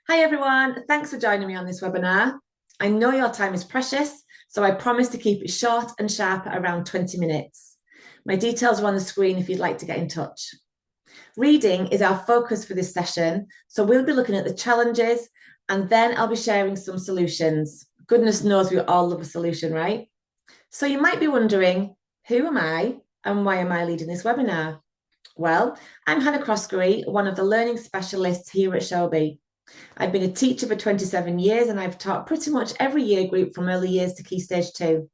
Hi everyone, thanks for joining me on this webinar. I know your time is precious, so I promise to keep it short and sharp at around 20 minutes. My details are on the screen if you'd like to get in touch. Reading is our focus for this session, so we'll be looking at the challenges and then I'll be sharing some solutions. Goodness knows we all love a solution, right? So you might be wondering, who am I and why am I leading this webinar? Well, I'm Hannah Croskery, one of the learning specialists here at Showbie. I've been a teacher for 27 years and I've taught pretty much every year group from early years to Key Stage 2.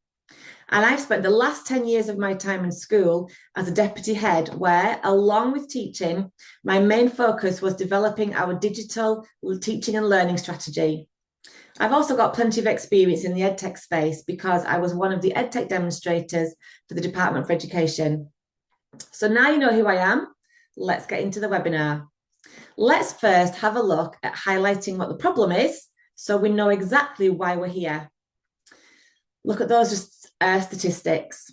And I've spent the last 10 years of my time in school as a deputy head, where, along with teaching, my main focus was developing our digital teaching and learning strategy. I've also got plenty of experience in the EdTech space because I was one of the EdTech demonstrators for the Department for Education. So now you know who I am, let's get into the webinar. Let's first have a look at highlighting what the problem is so we know exactly why we're here. Look at those statistics.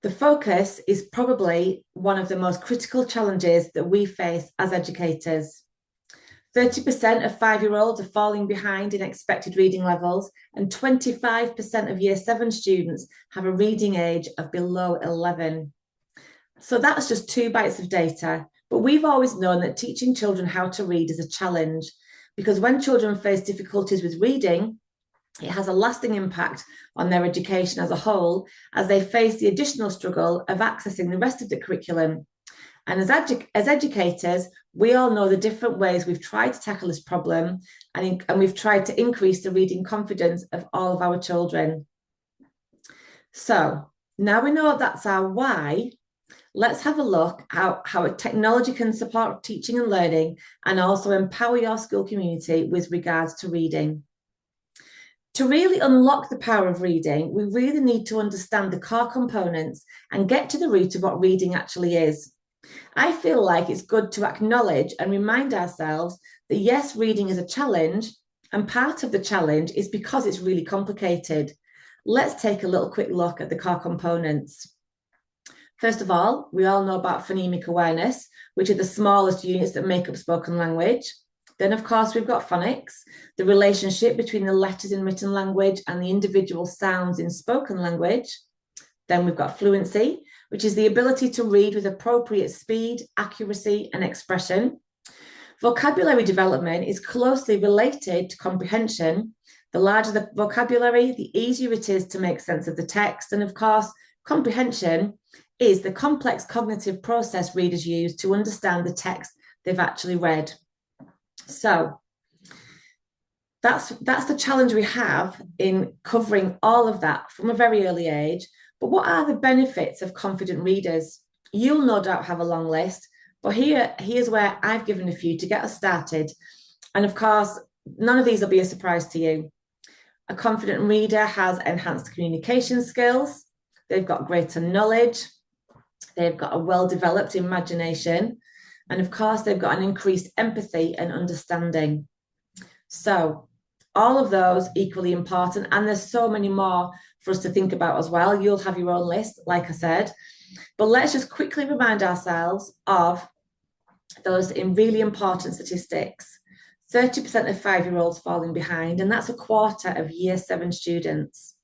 The focus is probably one of the most critical challenges that we face as educators. 30% of 5-year-olds are falling behind in expected reading levels, and 25% of Year 7 students have a reading age of below 11. So that's just 2 bytes of data. But we've always known that teaching children how to read is a challenge, because when children face difficulties with reading, it has a lasting impact on their education as a whole, as they face the additional struggle of accessing the rest of the curriculum. And as educators, we all know the different ways we've tried to tackle this problem, and we've tried to increase the reading confidence of all of our children. So now we know that's our why. Let's have a look at how technology can support teaching and learning and also empower your school community with regards to reading. To really unlock the power of reading, we really need to understand the core components and get to the root of what reading actually is. I feel like it's good to acknowledge and remind ourselves that yes, reading is a challenge, and part of the challenge is because it's really complicated. Let's take a quick look at the core components. First of all, we all know about phonemic awareness, which are the smallest units that make up spoken language. Then, of course, we've got phonics, the relationship between the letters in written language and the individual sounds in spoken language. Then we've got fluency, which is the ability to read with appropriate speed, accuracy, and expression. Vocabulary development is closely related to comprehension. The larger the vocabulary, the easier it is to make sense of the text. And of course, comprehension is the complex cognitive process readers use to understand the text they've actually read. So that's the challenge we have in covering all of that from a very early age. But what are the benefits of confident readers? You'll no doubt have a long list, but here's where I've given a few to get us started. And of course, none of these will be a surprise to you. A confident reader has enhanced communication skills. They've got greater knowledge. They've got a well-developed imagination. And of course, they've got an increased empathy and understanding. So all of those equally important. And there's so many more for us to think about as well. You'll have your own list, like I said. But let's just quickly remind ourselves of those really important statistics. 30% of 5-year-olds falling behind, and that's a quarter of Year 7 students.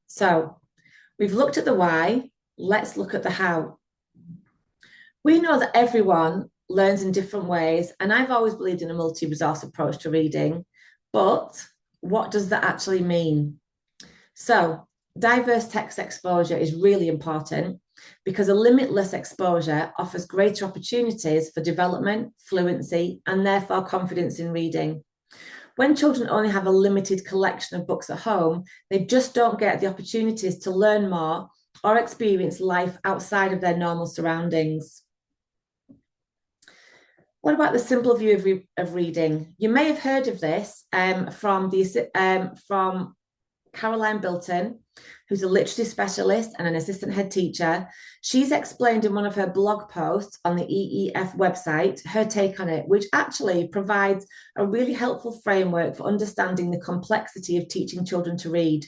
So we've looked at the why. Let's look at the how. We know that everyone learns in different ways, and I've always believed in a multi-resource approach to reading, but what does that actually mean? So diverse text exposure is really important because a limitless exposure offers greater opportunities for development, fluency, and therefore confidence in reading. When children only have a limited collection of books at home, they just don't get the opportunities to learn more or experience life outside of their normal surroundings. What about the simple view of reading? You may have heard of this from Caroline Bilton, who's a literacy specialist and an assistant head teacher. She's explained in one of her blog posts on the EEF website her take on it, which actually provides a really helpful framework for understanding the complexity of teaching children to read.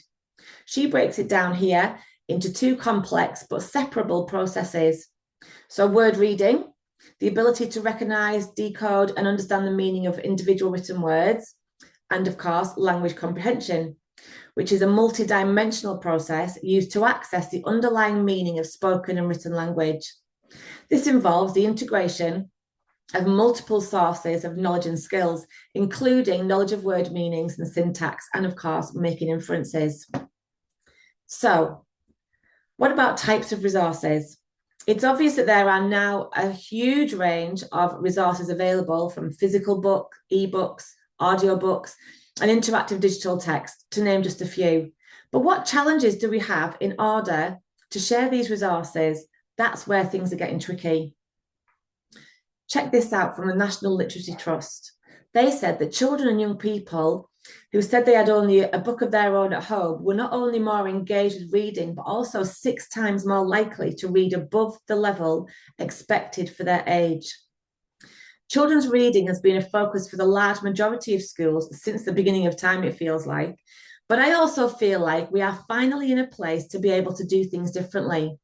She breaks it down here into 2 complex but separable processes. So word reading, the ability to recognise, decode, and understand the meaning of individual written words, and of course, language comprehension, which is a multi-dimensional process used to access the underlying meaning of spoken and written language. This involves the integration of multiple sources of knowledge and skills, including knowledge of word meanings and syntax, and of course, making inferences. So, what about types of resources? It's obvious that there are now a huge range of resources available, from physical book, ebooks, audiobooks, and interactive digital text, to name just a few. But what challenges do we have in order to share these resources? That's where things are getting tricky. Check this out from the National Literacy Trust. They said that children and young people who said they had only a book of their own at home were not only more engaged with reading, but also 6 times more likely to read above the level expected for their age. Children's reading has been a focus for the large majority of schools since the beginning of time, it feels like. But I also feel like we are finally in a place to be able to do things differently.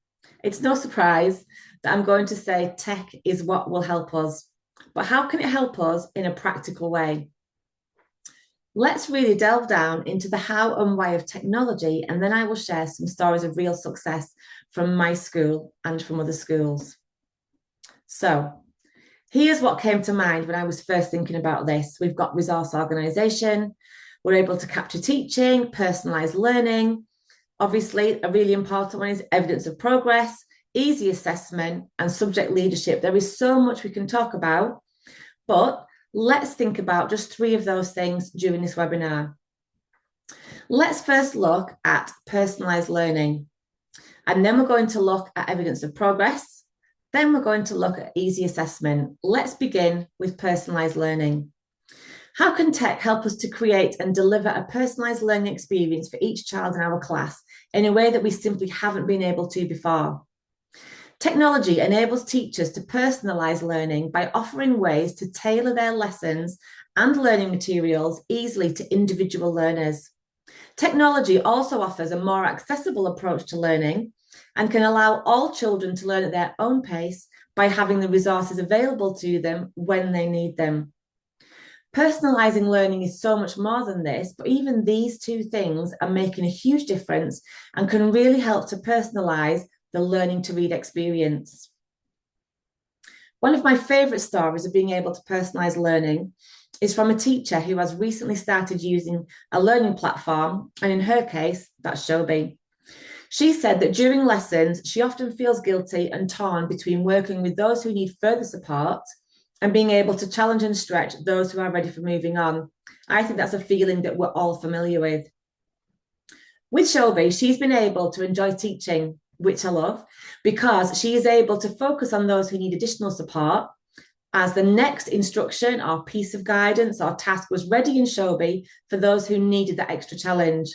It's no surprise that I'm going to say tech is what will help us. But how can it help us in a practical way? Let's really delve down into the how and why of technology, and then I will share some stories of real success from my school and from other schools. So, here's what came to mind when I was first thinking about this. We've got resource organisation. We're able to capture teaching, personalised learning. Obviously, a really important one is evidence of progress, easy assessment, and subject leadership. There is so much we can talk about, but let's think about just 3 of those things during this webinar. Let's first look at personalised learning, and then we're going to look at evidence of progress. Then we're going to look at easy assessment. Let's begin with personalised learning. How can tech help us to create and deliver a personalised learning experience for each child in our class in a way that we simply haven't been able to before? Technology enables teachers to personalise learning by offering ways to tailor their lessons and learning materials easily to individual learners. Technology also offers a more accessible approach to learning and can allow all children to learn at their own pace by having the resources available to them when they need them. Personalising learning is so much more than this, but even these 2 things are making a huge difference and can really help to personalise the learning to read experience. One of my favourite stories of being able to personalise learning is from a teacher who has recently started using a learning platform, and in her case, that's Showbie. She said that during lessons, she often feels guilty and torn between working with those who need further support and being able to challenge and stretch those who are ready for moving on. I think that's a feeling that we're all familiar with. With Showbie, she's been able to enjoy teaching, which I love, because she is able to focus on those who need additional support, as the next instruction or piece of guidance or task was ready in Showbie for those who needed that extra challenge.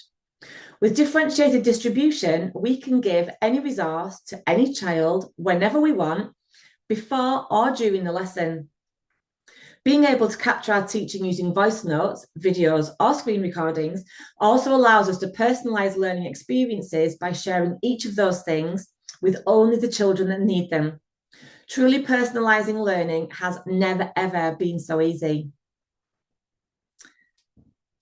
With differentiated distribution, we can give any resource to any child whenever we want, before or during the lesson. Being able to capture our teaching using voice notes, videos, or screen recordings also allows us to personalise learning experiences by sharing each of those things with only the children that need them. Truly personalising learning has never, ever been so easy.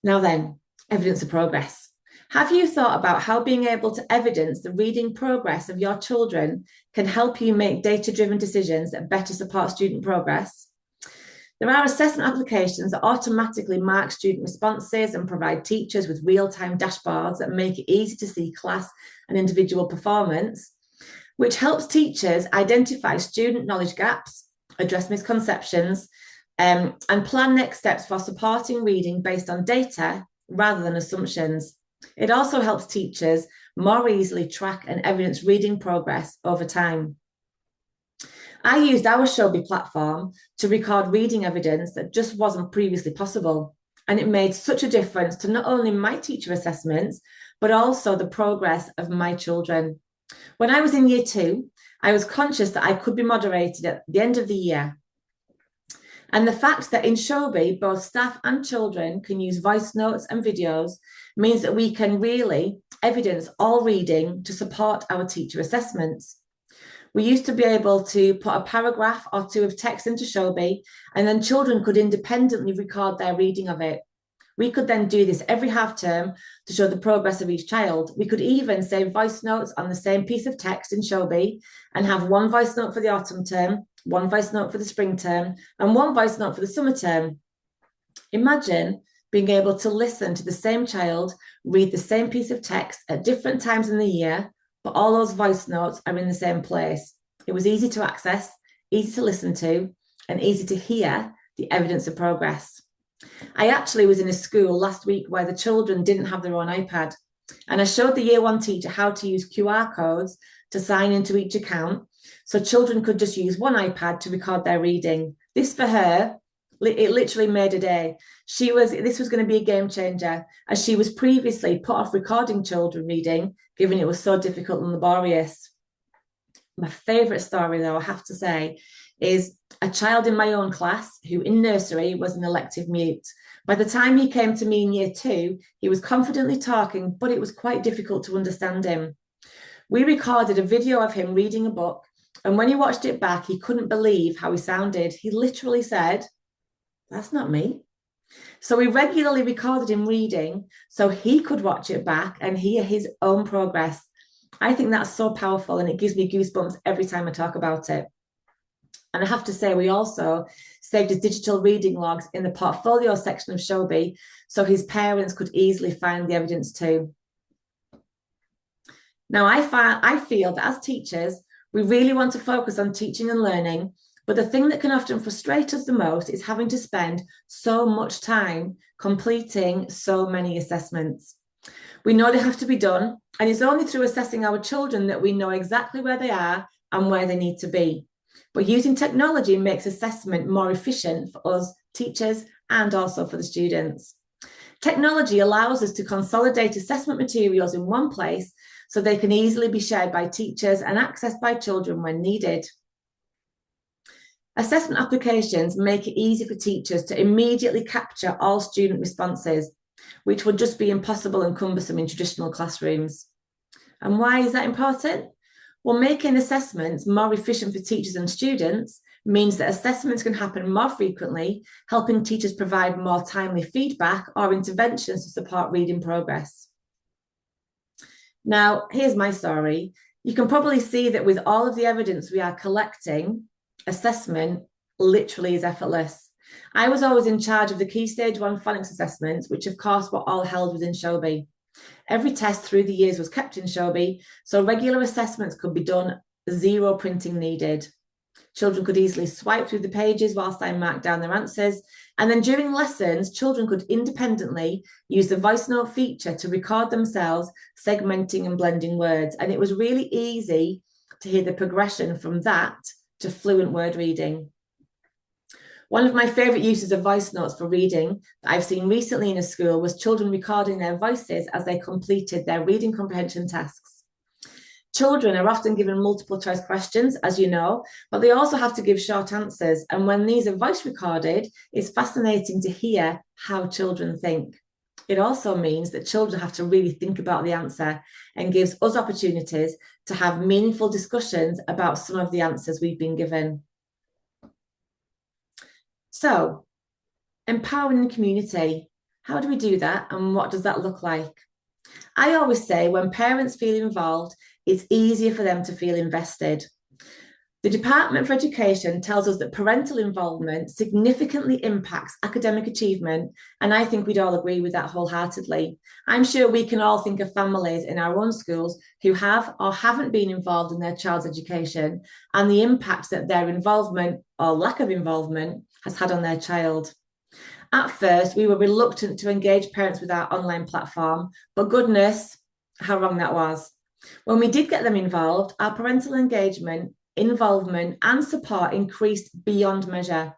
Now then, evidence of progress. Have you thought about how being able to evidence the reading progress of your children can help you make data-driven decisions that better support student progress? There are assessment applications that automatically mark student responses and provide teachers with real-time dashboards that make it easy to see class and individual performance, which helps teachers identify student knowledge gaps, address misconceptions, and plan next steps for supporting reading based on data rather than assumptions. It also helps teachers more easily track and evidence reading progress over time. I used our Showbie platform to record reading evidence that just wasn't previously possible. And it made such a difference to not only my teacher assessments, but also the progress of my children. When I was in year 2, I was conscious that I could be moderated at the end of the year. And the fact that in Showbie, both staff and children can use voice notes and videos means that we can really evidence all reading to support our teacher assessments. We used to be able to put a paragraph or two of text into Showbie, and then children could independently record their reading of it. We could then do this every half term to show the progress of each child. We could even save voice notes on the same piece of text in Showbie and have one voice note for the autumn term, one voice note for the spring term, and one voice note for the summer term. Imagine being able to listen to the same child read the same piece of text at different times in the year, but all those voice notes are in the same place. It was easy to access, easy to listen to, and easy to hear the evidence of progress. I actually was in a school last week where the children didn't have their own iPad, and I showed the year one teacher how to use QR codes to sign into each account, so children could just use one iPad to record their reading. This for her, it literally made a day. This was going to be a game changer, as she was previously put off recording children reading, given it was so difficult and laborious. My favourite story, though, I have to say, is a child in my own class who in nursery was an elective mute. By the time he came to me in year 2, he was confidently talking, but it was quite difficult to understand him. We recorded a video of him reading a book, and when he watched it back, he couldn't believe how he sounded. He literally said, "That's not me." So we regularly recorded him reading so he could watch it back and hear his own progress. I think that's so powerful, and it gives me goosebumps every time I talk about it. And I have to say, we also saved his digital reading logs in the portfolio section of Showbie so his parents could easily find the evidence too. Now, I feel that as teachers, we really want to focus on teaching and learning, but the thing that can often frustrate us the most is having to spend so much time completing so many assessments. We know they have to be done, and it's only through assessing our children that we know exactly where they are and where they need to be. But using technology makes assessment more efficient for us teachers and also for the students. Technology allows us to consolidate assessment materials in one place so they can easily be shared by teachers and accessed by children when needed. Assessment applications make it easy for teachers to immediately capture all student responses, which would just be impossible and cumbersome in traditional classrooms. And why is that important? Well, making assessments more efficient for teachers and students means that assessments can happen more frequently, helping teachers provide more timely feedback or interventions to support reading progress. Now, here's my story. You can probably see that with all of the evidence we are collecting, assessment literally is effortless. I was always in charge of the Key Stage 1 phonics assessments, which of course were all held within Showbie. Every test through the years was kept in Showbie, so regular assessments could be done, zero printing needed. Children could easily swipe through the pages whilst I marked down their answers, and then during lessons, children could independently use the voice note feature to record themselves, segmenting and blending words, and it was really easy to hear the progression from that to fluent word reading. One of my favourite uses of voice notes for reading that I've seen recently in a school was children recording their voices as they completed their reading comprehension tasks. Children are often given multiple choice questions, as you know, but they also have to give short answers. And when these are voice recorded, it's fascinating to hear how children think. It also means that children have to really think about the answer and gives us opportunities to have meaningful discussions about some of the answers we've been given. So, empowering the community. How do we do that, and what does that look like? I always say when parents feel involved, it's easier for them to feel invested. The Department for Education tells us that parental involvement significantly impacts academic achievement, and I think we'd all agree with that wholeheartedly. I'm sure we can all think of families in our own schools who have or haven't been involved in their child's education and the impact that their involvement or lack of involvement has had on their child. At first, we were reluctant to engage parents with our online platform, but goodness, how wrong that was. When we did get them involved, our parental engagement, involvement, and support increased beyond measure.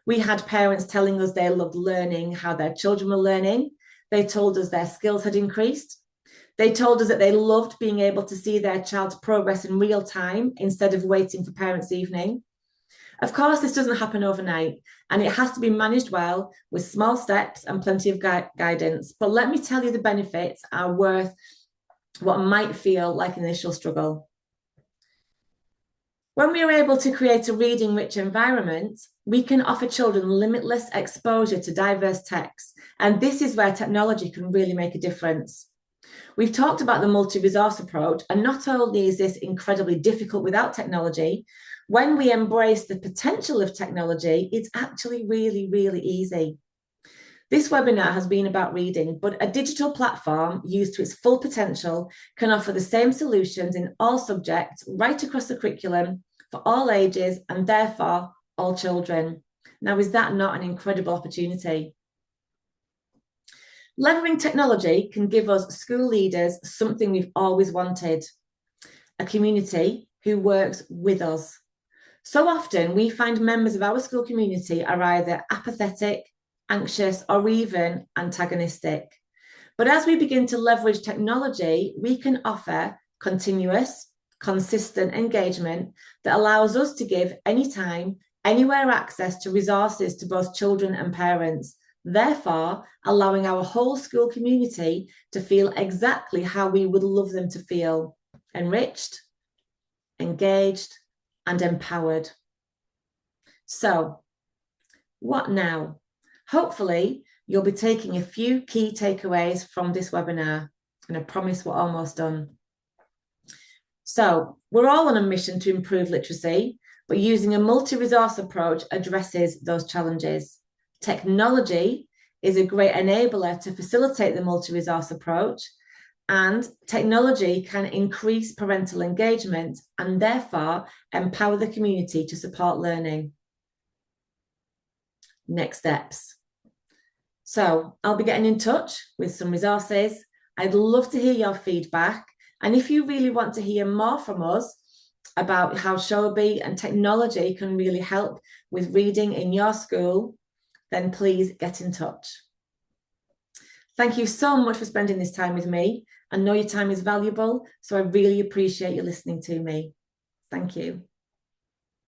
We had parents telling us they loved learning how their children were learning. They told us their skills had increased. They told us that they loved being able to see their child's progress in real time instead of waiting for parents' evening. Of course, this doesn't happen overnight, and it has to be managed well with small steps and plenty of guidance. But let me tell you, the benefits are worth what might feel like an initial struggle. When we are able to create a reading-rich environment, we can offer children limitless exposure to diverse texts, and this is where technology can really make a difference. We've talked about the multi-resource approach, and not only is this incredibly difficult without technology, when we embrace the potential of technology, it's actually really, really easy. This webinar has been about reading, but a digital platform used to its full potential can offer the same solutions in all subjects right across the curriculum for all ages and therefore all children. Now, is that not an incredible opportunity? Leveraging technology can give us school leaders something we've always wanted, a community who works with us. So often we find members of our school community are either apathetic, anxious, or even antagonistic. But as we begin to leverage technology, we can offer continuous, consistent engagement that allows us to give anytime, anywhere access to resources to both children and parents, therefore allowing our whole school community to feel exactly how we would love them to feel: enriched, engaged, and empowered. So, what now? Hopefully, you'll be taking a few key takeaways from this webinar, and I promise we're almost done. So, we're all on a mission to improve literacy, but using a multi-resource approach addresses those challenges. Technology is a great enabler to facilitate the multi-resource approach, and technology can increase parental engagement and therefore empower the community to support learning. Next steps. So I'll be getting in touch with some resources. I'd love to hear your feedback. And if you really want to hear more from us about how Showbie and technology can really help with reading in your school, then please get in touch. Thank you so much for spending this time with me. I know your time is valuable, so I really appreciate you listening to me. Thank you.